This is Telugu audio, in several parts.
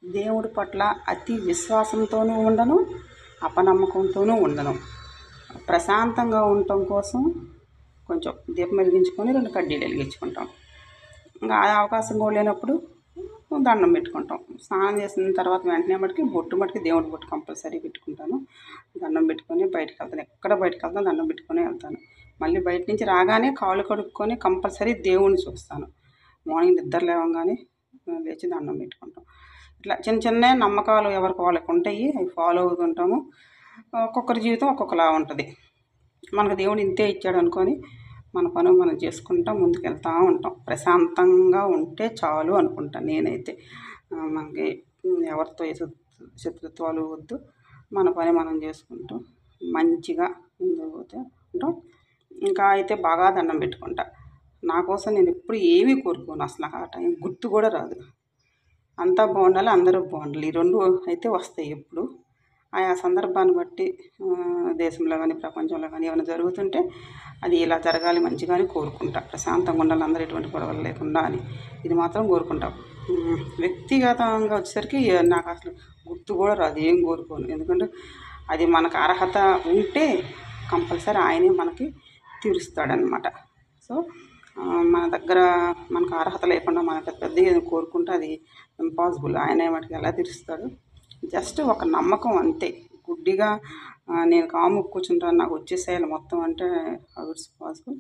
దేవుడి పట్ల అతి విశ్వాసంతోనూ ఉండను, అపనమ్మకంతోనూ ఉండను. ప్రశాంతంగా ఉండటం కోసం కొంచెం దీపం వెలిగించుకొని 2 కడ్డీలు వెలిగించుకుంటాం. ఇంకా ఆ అవకాశం కూడా లేనప్పుడు దండం పెట్టుకుంటాం. స్నానం చేసిన తర్వాత వెంటనే బొట్టు దేవుడి బొట్టు కంపల్సరీ పెట్టుకుంటాను. దండం పెట్టుకొని బయటకు వెళ్తాను. ఎక్కడ బయటకు వెళ్తాను దండం పెట్టుకొని వెళ్తాను. మళ్ళీ బయట నుంచి రాగానే కాళ్ళు కడుక్కొని కంపల్సరీ దేవుడిని చూస్తాను. మార్నింగ్ నిద్ర లేవగానే లేచి దండం పెట్టుకుంటాం. ఇట్లా చిన్న చిన్న నమ్మకాలు ఎవరికి వాళ్ళకి ఉంటాయి, అవి ఫాలో అవుతుంటాము. ఒక్కొక్కరి జీవితం ఒక్కొక్కలా ఉంటుంది. మనకు దేవుడు ఇంతే ఇచ్చాడు అనుకొని మన పని మనం చేసుకుంటా ముందుకు వెళ్తూ ఉంటాం. ప్రశాంతంగా ఉంటే చాలు అనుకుంటాను నేనైతే. మనకి ఎవరితో శత్రుత్వాలు వద్దు, మన పని మనం చేసుకుంటూ మంచిగా ముందుకు పోతే ఉంటాం. ఇంకా అయితే బాగా దండం పెట్టుకుంటా. నా కోసం నేను ఎప్పుడు ఏమీ కోరుకోను, అసలు ఆ టైం గుర్తు కూడా రాదు. అంతా బాగుండాలి, అందరూ బాగుండాలి, ఈ 2 అయితే వస్తాయి ఎప్పుడు. ఆయా సందర్భాన్ని బట్టి దేశంలో కానీ ప్రపంచంలో కానీ ఏమైనా జరుగుతుంటే అది ఇలా జరగాలి మంచిగా అని కోరుకుంటా. ప్రశాంతంగా ఉండాలి, అందరూ ఎటువంటి గొడవలు లేకుండా అని ఇది మాత్రం కోరుకుంటాం. వ్యక్తిగతంగా వచ్చేసరికి నాకు అసలు గుర్తు కూడా రాదు, ఏం కోరుకోను. ఎందుకంటే అది మనకు అర్హత ఉంటే కంపల్సరీ ఆయనే మనకి తీరుస్తాడనమాట. సో మన దగ్గర మనకు అర్హత లేకుండా మన పెద్దగా కోరుకుంటే అది ఇంపాసిబుల్. ఆయనే మనకి ఎలా తీరుస్తాడు. జస్ట్ ఒక నమ్మకం అంతే. గుడ్డిగా నేను కాము కూర్చుంటాను నాకు వచ్చేసేయాలి మొత్తం అంటే హౌ ఇట్స్ పాసిబుల్.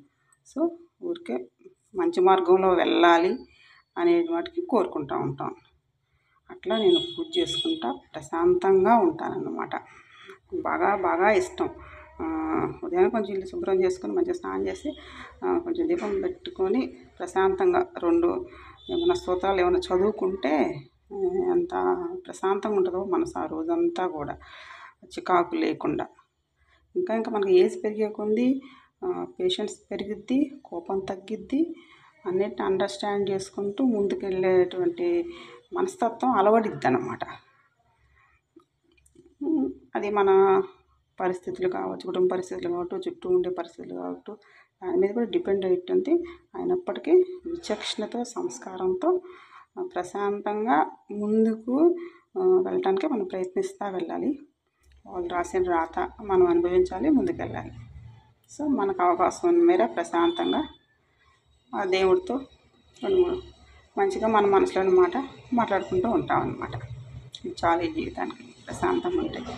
సో ఊరికే మంచి మార్గంలో వెళ్ళాలి అనే వాటికి కోరుకుంటూ ఉంటాం. అట్లా నేను పూజ చేసుకుంటా ప్రశాంతంగా ఉంటానన్నమాట. బాగా బాగా ఇష్టం. ఉదయాన్నే కొంచెం ఇల్లు శుభ్రం చేసుకొని మంచిగా స్నానం చేసి కొంచెం దీపం పెట్టుకొని ప్రశాంతంగా 2 ఏమైనా స్తోత్రాలు ఏమైనా చదువుకుంటే ఎంత ప్రశాంతంగా ఉంటుందో మనసు ఆ రోజంతా కూడా, చికాకు లేకుండా. ఇంకా మనకి ఏజ్ పెరిగే కొద్దీ పేషెన్స్ పెరిగిద్ది, కోపం తగ్గిద్ది, అన్నిటిని అండర్స్టాండ్ చేసుకుంటూ ముందుకు వెళ్ళేటువంటి మనస్తత్వం అలవడిద్ది అన్నమాట. అది మన పరిస్థితులు కావచ్చు, కుటుంబ పరిస్థితులు కావచ్చు, చుట్టూ ఉండే పరిస్థితులు కావచ్చు, దాని మీద కూడా డిపెండ్ అయి ఉంటుంది. అయినప్పటికీ విచక్షణతో సంస్కారంతో ప్రశాంతంగా ముందుకు వెళ్ళటానికి మనం ప్రయత్నిస్తూ వెళ్ళాలి. వాళ్ళు రాసిన రాత మనం అనుభవించాలి, ముందుకెళ్ళాలి. సో మనకు అవకాశం మేర ప్రశాంతంగా ఆ దేవుడితో మంచిగా మన మనసులోని మాట మాట్లాడుకుంటూ ఉంటాం అన్నమాట. ఇది చాలా ఈ జీవితానికి ప్రశాంతంగా ఉంటుంది.